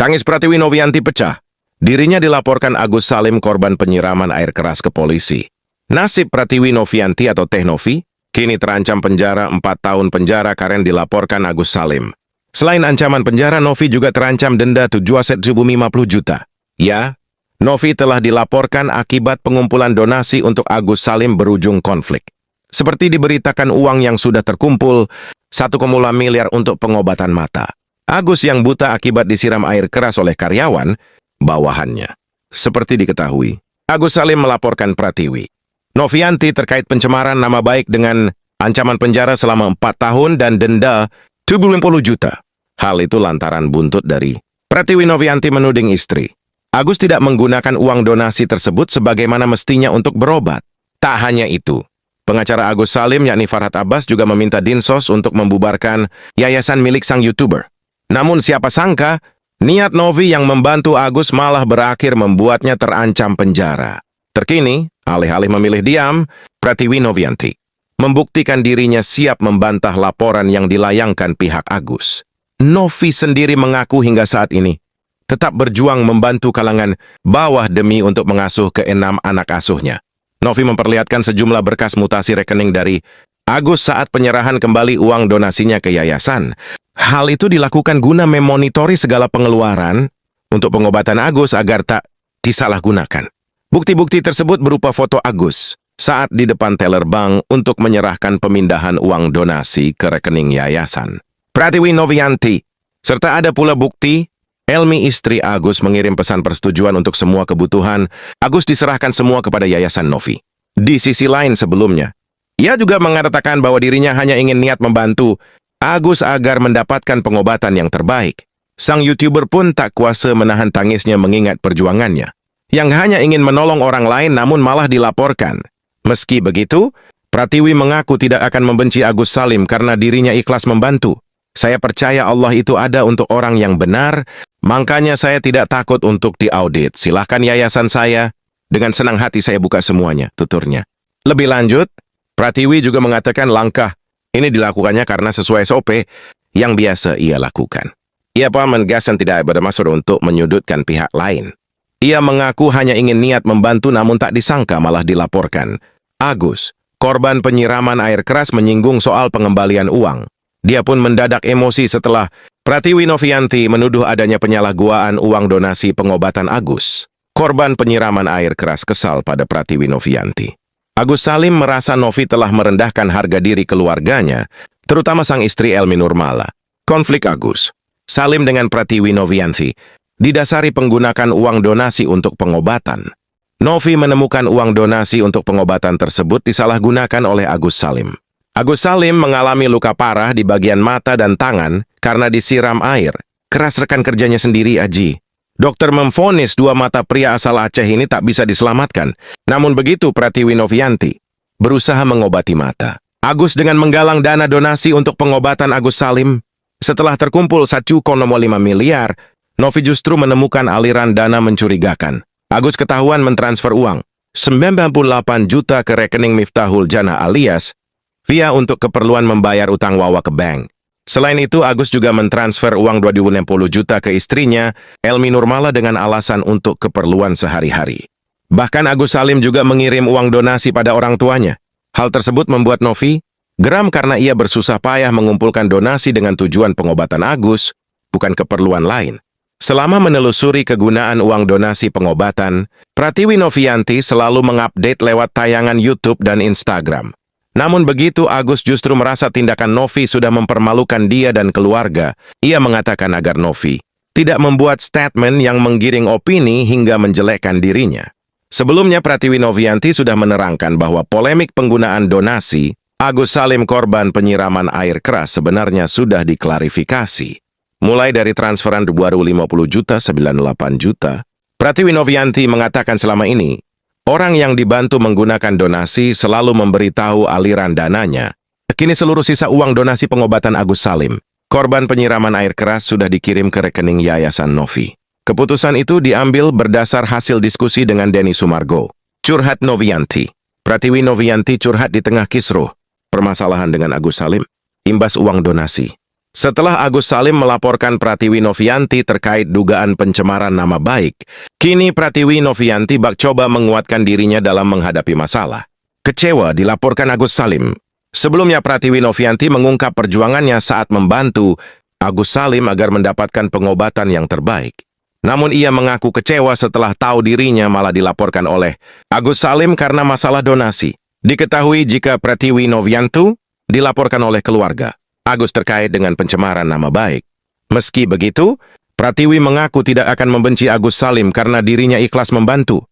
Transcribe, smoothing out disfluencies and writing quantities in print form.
Tangis Pratiwi Novianti pecah. Dirinya dilaporkan Agus Salim korban penyiraman air keras ke polisi. Nasib Pratiwi Novianti atau Teh Novi kini terancam penjara 4 tahun penjara karena dilaporkan Agus Salim. Selain ancaman penjara, Novi juga terancam denda 750 juta. Ya, Novi telah dilaporkan akibat pengumpulan donasi untuk Agus Salim berujung konflik. Seperti diberitakan uang yang sudah terkumpul, 1,5 miliar untuk pengobatan mata. Agus yang buta akibat disiram air keras oleh karyawan bawahannya. Seperti diketahui, Agus Salim melaporkan Pratiwi Novianti terkait pencemaran nama baik dengan ancaman penjara selama 4 tahun dan denda 70 juta. Hal itu lantaran buntut dari Pratiwi Novianti menuding istri. Agus tidak menggunakan uang donasi tersebut sebagaimana mestinya untuk berobat. Tak hanya itu, pengacara Agus Salim yakni Farhad Abbas juga meminta Dinsos untuk membubarkan yayasan milik sang YouTuber. Namun siapa sangka, niat Novi yang membantu Agus malah berakhir membuatnya terancam penjara. Terkini, alih-alih memilih diam, Pratiwi Novianti membuktikan dirinya siap membantah laporan yang dilayangkan pihak Agus. Novi sendiri mengaku hingga saat ini tetap berjuang membantu kalangan bawah demi untuk mengasuh ke-6 anak asuhnya. Novi memperlihatkan sejumlah berkas mutasi rekening dari Agus saat penyerahan kembali uang donasinya ke yayasan. Hal itu dilakukan guna memonitori segala pengeluaran untuk pengobatan Agus agar tak disalahgunakan. Bukti-bukti tersebut berupa foto Agus saat di depan teller bank untuk menyerahkan pemindahan uang donasi ke rekening yayasan Pratiwi Novianti. Serta ada pula bukti Elmi istri Agus mengirim pesan persetujuan untuk semua kebutuhan. Agus diserahkan semua kepada yayasan Novi. Di sisi lain sebelumnya, ia juga mengatakan bahwa dirinya hanya ingin niat membantu Agus agar mendapatkan pengobatan yang terbaik. Sang YouTuber pun tak kuasa menahan tangisnya mengingat perjuangannya, yang hanya ingin menolong orang lain namun malah dilaporkan. Meski begitu, Pratiwi mengaku tidak akan membenci Agus Salim karena dirinya ikhlas membantu. Saya percaya Allah itu ada untuk orang yang benar, makanya saya tidak takut untuk diaudit. Silahkan yayasan saya, dengan senang hati saya buka semuanya, tuturnya. Lebih lanjut, Pratiwi juga mengatakan langkah ini dilakukannya karena sesuai SOP yang biasa ia lakukan. Ia pun menegaskan tidak bermaksud untuk menyudutkan pihak lain. Ia mengaku hanya ingin niat membantu namun tak disangka malah dilaporkan. Agus, korban penyiraman air keras, menyinggung soal pengembalian uang. Dia pun mendadak emosi setelah Pratiwi Novianti menuduh adanya penyalahgunaan uang donasi pengobatan Agus. Korban penyiraman air keras kesal pada Pratiwi Novianti. Agus Salim merasa Novi telah merendahkan harga diri keluarganya, terutama sang istri Elmi Nurmala. Konflik Agus Salim dengan Pratiwi Novianti didasari penggunaan uang donasi untuk pengobatan. Novi menemukan uang donasi untuk pengobatan tersebut disalahgunakan oleh Agus Salim. Agus Salim mengalami luka parah di bagian mata dan tangan karena disiram air keras rekan kerjanya sendiri, Aji. Dokter memvonis 2 mata pria asal Aceh ini tak bisa diselamatkan. Namun begitu Pratiwi Novianti berusaha mengobati mata. Agus dengan menggalang dana donasi untuk pengobatan Agus Salim. Setelah terkumpul 1,5 miliar, Novi justru menemukan aliran dana mencurigakan. Agus ketahuan mentransfer uang 98 juta ke rekening Miftahul Jannah alias via untuk keperluan membayar utang Wawa ke bank. Selain itu, Agus juga mentransfer uang 260 juta ke istrinya, Elmi Nurmala, dengan alasan untuk keperluan sehari-hari. Bahkan Agus Salim juga mengirim uang donasi pada orang tuanya. Hal tersebut membuat Novi geram karena ia bersusah payah mengumpulkan donasi dengan tujuan pengobatan Agus, bukan keperluan lain. Selama menelusuri kegunaan uang donasi pengobatan, Pratiwi Novianti selalu mengupdate lewat tayangan YouTube dan Instagram. Namun begitu Agus justru merasa tindakan Novi sudah mempermalukan dia dan keluarga. Ia mengatakan agar Novi tidak membuat statement yang menggiring opini hingga menjelekkan dirinya. Sebelumnya Pratiwi Novianti sudah menerangkan bahwa polemik penggunaan donasi Agus Salim korban penyiraman air keras sebenarnya sudah diklarifikasi. Mulai dari transferan 250 juta, 98 juta. Pratiwi Novianti mengatakan selama ini orang yang dibantu menggunakan donasi selalu memberitahu aliran dananya. Kini seluruh sisa uang donasi pengobatan Agus Salim, korban penyiraman air keras, sudah dikirim ke rekening Yayasan Novi. Keputusan itu diambil berdasar hasil diskusi dengan Denny Sumargo. Curhat Novianti. Pratiwi Novianti curhat di tengah kisruh permasalahan dengan Agus Salim, imbas uang donasi. Setelah Agus Salim melaporkan Pratiwi Novianti terkait dugaan pencemaran nama baik, kini Pratiwi Novianti bak coba menguatkan dirinya dalam menghadapi masalah. Kecewa dilaporkan Agus Salim. Sebelumnya Pratiwi Novianti mengungkap perjuangannya saat membantu Agus Salim agar mendapatkan pengobatan yang terbaik. Namun ia mengaku kecewa setelah tahu dirinya malah dilaporkan oleh Agus Salim karena masalah donasi. Diketahui jika Pratiwi Novianti dilaporkan oleh keluarga Agus terkait dengan pencemaran nama baik. Meski begitu, Pratiwi mengaku tidak akan membenci Agus Salim karena dirinya ikhlas membantu.